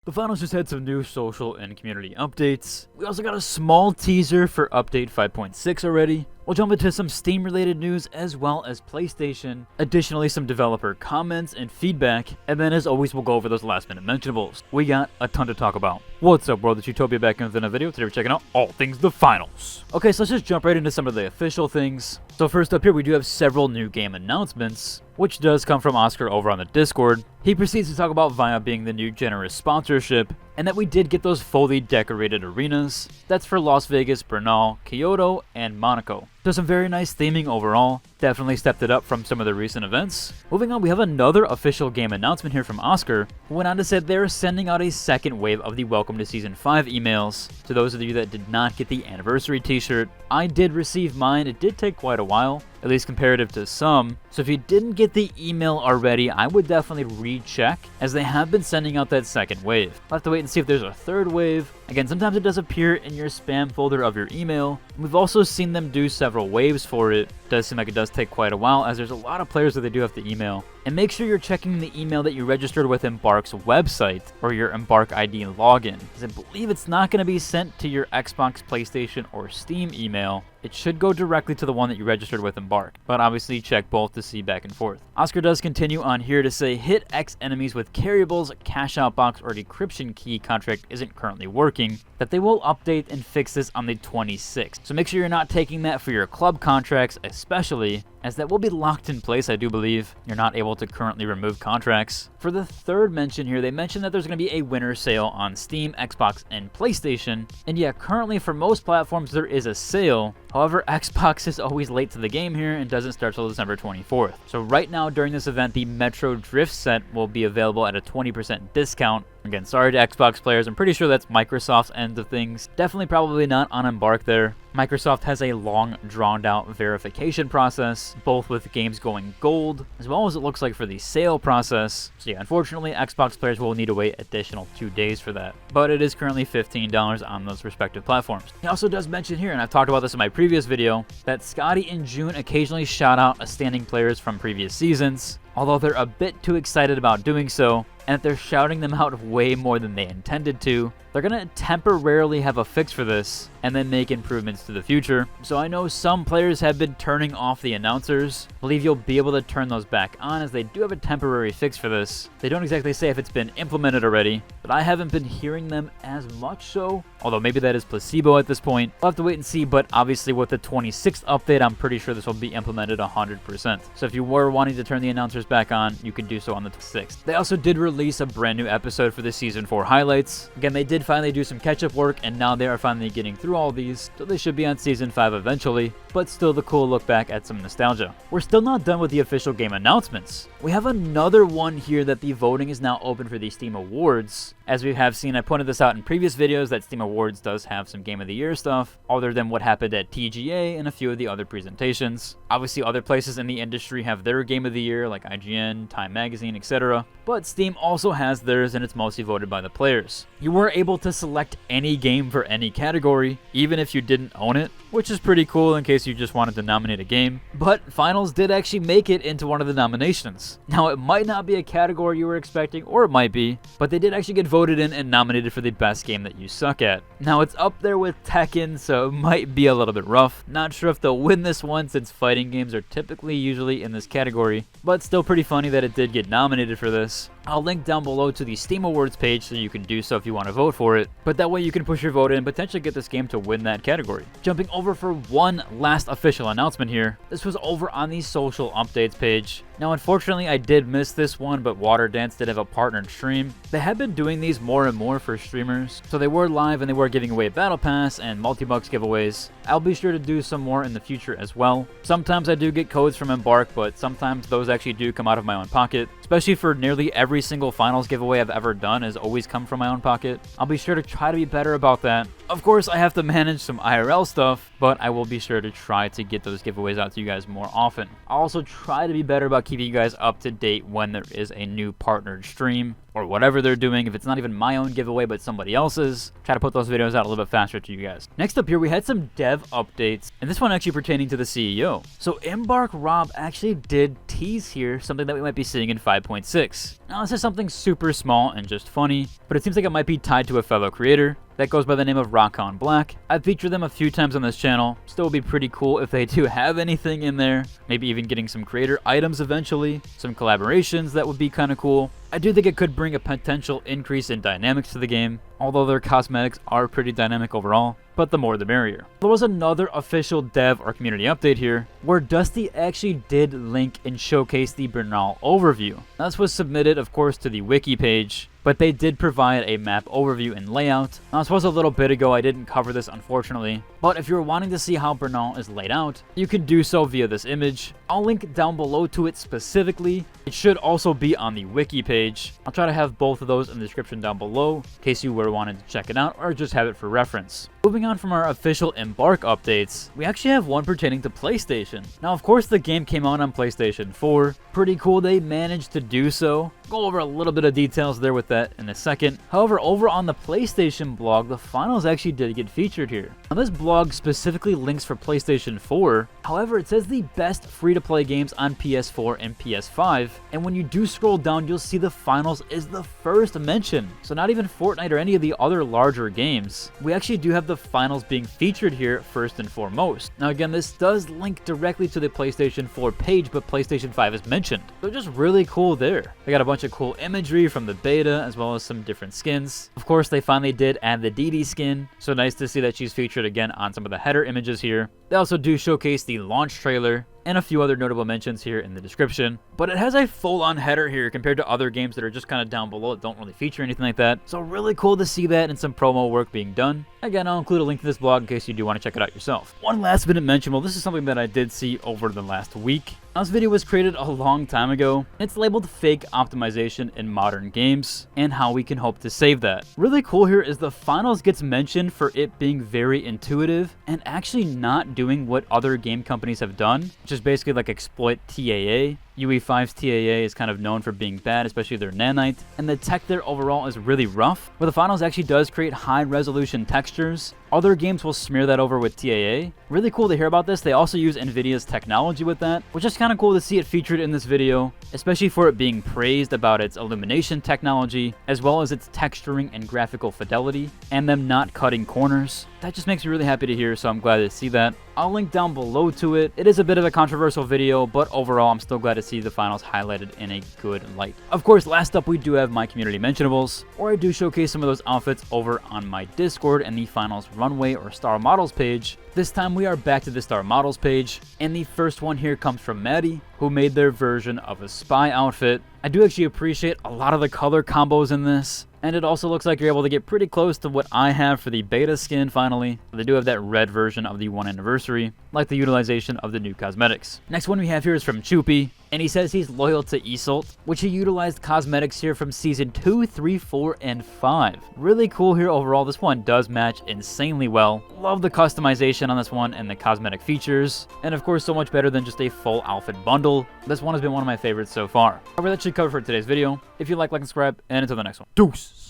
The finals just had some new social and community updates. We also got a small teaser for update 5.6 already. We'll jump into some Steam related news as well as PlayStation. Additionally, some developer comments and feedback. And then as always, we'll go over those last minute mentionables. We got a ton to talk about. What's up world, it's Utopia back in a video. Today we're checking out all things the finals. Okay, so let's just jump right into some of the official things. So first up here, we do have several new game announcements, which does come from Oscar over on the Discord. He proceeds to talk about VIA being the new generous sponsorship, and that we did get those fully decorated arenas. That's for Las Vegas, Bernal, Kyoto, and Monaco. So some very nice theming overall. Definitely stepped it up from some of the recent events. Moving on, we have another official game announcement here from Oscar, who went on to say they're sending out a second wave of the Welcome to Season 5 emails. To those of you that did not get the anniversary t-shirt, I did receive mine. It did take quite a while, at least comparative to some. So if you didn't get the email already, I would definitely recheck, as they have been sending out that second wave. I'll have to wait and see if there's a third wave. Again, sometimes it does appear in your spam folder of your email. We've also seen them do several waves for it. Does seem like it does take quite a while, as there's a lot of players that they do have to email. And make sure you're checking the email that you registered with Embark's website or your Embark ID login, because I believe it's not going to be sent to your Xbox, PlayStation, or Steam email. It should go directly to the one that you registered with Embark, but obviously check both to see back and forth. Oscar does continue on here to say hit X enemies with carryables, cash out box, or decryption key contract isn't currently working, that they will update and fix this on the 26th. So make sure you're not taking that for your club contracts, especially, as that will be locked in place, I do believe. You're not able to currently remove contracts. For the third mention here, they mentioned that there's going to be a winter sale on Steam, Xbox, and PlayStation. And yeah, currently for most platforms there is a sale. However, Xbox is always late to the game here and doesn't start till December 24th. So right now during this event, the Metro Drift set will be available at a 20% discount. Again, sorry to Xbox players, I'm pretty sure that's Microsoft's end of things. Definitely probably not on Embark there. Microsoft has a long, drawn-out verification process, both with games going gold, as well as it looks like for the sale process. So yeah, unfortunately, Xbox players will need to wait additional 2 days for that. But it is currently $15 on those respective platforms. He also does mention here, and I've talked about this in my previous video, that Scotty and June occasionally shout out standing players from previous seasons, although they're a bit too excited about doing so, and that they're shouting them out way more than they intended to. They're going to temporarily have a fix for this and then make improvements to the future. So I know some players have been turning off the announcers. I believe you'll be able to turn those back on, as they do have a temporary fix for this. They don't exactly say if it's been implemented already, but I haven't been hearing them as much so, although maybe that is placebo at this point. We'll have to wait and see, but obviously with the 26th update, I'm pretty sure this will be implemented 100%. So if you were wanting to turn the announcers back on, you can do so on the 6th. They also did release a brand new episode for the Season 4 highlights. Again, they did finally do some catch-up work, and now they are finally getting through all these, so they should be on Season 5 eventually, but still the cool look back at some nostalgia. We're still not done with the official game announcements. We have another one here that the voting is now open for the Steam Awards. As we have seen, I pointed this out in previous videos, that Steam Awards does have some Game of the Year stuff, other than what happened at TGA and a few of the other presentations. Obviously, other places in the industry have their Game of the Year, like IGN, Time Magazine, etc. But Steam also has theirs, and it's mostly voted by the players. You were able to select any game for any category, even if you didn't own it, which is pretty cool in case you just wanted to nominate a game. But finals did actually make it into one of the nominations. Now, it might not be a category you were expecting, or it might be, but they did actually get voted in and nominated for the best game that you suck at. Now, it's up there with Tekken, so it might be a little bit rough. Not sure if they'll win this one, since fighting games are typically usually in this category, but still pretty funny that it did get nominated for this. I'll link down below to the Steam Awards page so you can do so if you want to vote for it, but that way you can push your vote in and potentially get this game to win that category. Jumping over for one last official announcement here. This was over on the social updates page. Now, unfortunately, I did miss this one, but Water Dance did have a partnered stream. They have been doing these more and more for streamers, so they were live and they were giving away Battle Pass and multi-bucks giveaways. I'll be sure to do some more in the future as well. Sometimes I do get codes from Embark, but sometimes those actually do come out of my own pocket, especially for nearly every single finals giveaway I've ever done has always come from my own pocket. I'll be sure to try to be better about that. Of course, I have to manage some IRL stuff, but I will be sure to try to get those giveaways out to you guys more often. I'll also try to be better about keeping you guys up to date when there is a new partnered stream. or whatever they're doing, if it's not even my own giveaway but somebody else's. Try to put those videos out a little bit faster to you guys. Next up here, we had some dev updates, and this one actually pertaining to the CEO. So Embark Rob actually did tease here something that we might be seeing in 5.6. Now this is something super small and just funny, but it seems like it might be tied to a fellow creator that goes by the name of Rock On Black. I've featured them a few times on this channel. Still would be pretty cool if they do have anything in there. Maybe even getting some creator items eventually. Some collaborations that would be kind of cool. I do think it could bring a potential increase in dynamics to the game, although their cosmetics are pretty dynamic overall, but the more the merrier. There was another official dev or community update here, where Dusty actually did link and showcase the Bernal Overview. Now, this was submitted, of course, to the wiki page, but they did provide a map overview and layout. Now, this was a little bit ago, I didn't cover this unfortunately, but if you're wanting to see how Bernal is laid out, you can do so via this image. I'll link down below to it specifically. It should also be on the wiki page. I'll try to have both of those in the description down below, in case you were wanting to check it out or just have it for reference. Moving on from our official Embark updates, we actually have one pertaining to PlayStation. Now, of course, the game came out on PlayStation 4. Pretty cool they managed to do so. Go over a little bit of details there with that in a second. However, over on the PlayStation blog, the finals actually did get featured here. Now, this blog specifically links for PlayStation 4. However, it says the best free-to-play games on PS4 and PS5. And when you do scroll down, you'll see the finals is the first mention. So not even Fortnite or any of the other larger games. We actually do have the finals being featured here first and foremost. Now again, this does link directly to the PlayStation 4 page, but PlayStation 5 is mentioned. So just really cool there. They got a bunch of cool imagery from the beta, as well as some different skins. Of course, they finally did add the Dee Dee skin, so nice to see that she's featured again on some of the header images here. They also do showcase the launch trailer, and a few other notable mentions here in the description. But it has a full-on header here compared to other games that are just kind of down below that don't really feature anything like that. So really cool to see that and some promo work being done. Again, I'll include a link to this blog in case you do want to check it out yourself. One last minute mention, well, this is something that I did see over the last week. Now, this video was created a long time ago. It's labeled fake optimization in modern games and how we can hope to save that. Really cool here is the finals gets mentioned for it being very intuitive and actually not doing what other game companies have done, which is basically like exploit TAA. UE5's TAA is kind of known for being bad, especially their nanite, and the tech there overall is really rough, where the finals actually does create high resolution textures. Other games will smear that over with TAA. Really cool to hear about this. They also use Nvidia's technology with that, which is kind of cool to see it featured in this video, especially for it being praised about its illumination technology, as well as its texturing and graphical fidelity, and them not cutting corners. That just makes me really happy to hear, so I'm glad to see that. I'll link down below to it. It is a bit of a controversial video, but overall, I'm still glad to see the finals highlighted in a good light. Of course, last up, we do have my community mentionables, where I do showcase some of those outfits over on my Discord and the finals runway or star models page. This time we are back to the star models page, and the first one here comes from Maddie, who made their version of a spy outfit. I do actually appreciate a lot of the color combos in this, and it also looks like you're able to get pretty close to what I have for the beta skin finally. They do have that red version of the 1 anniversary, like the utilization of the new cosmetics. Next one we have here is from Choopy, and he says he's loyal to Isolt, which he utilized cosmetics here from season 2, 3, 4, and 5. Really cool here overall. This one does match insanely well. Love the customization on this one and the cosmetic features, and of course so much better than just a full outfit bundle. This one has been one of my favorites so far. However, that should cover for today's video. If you like and subscribe, and until the next one. Deuce!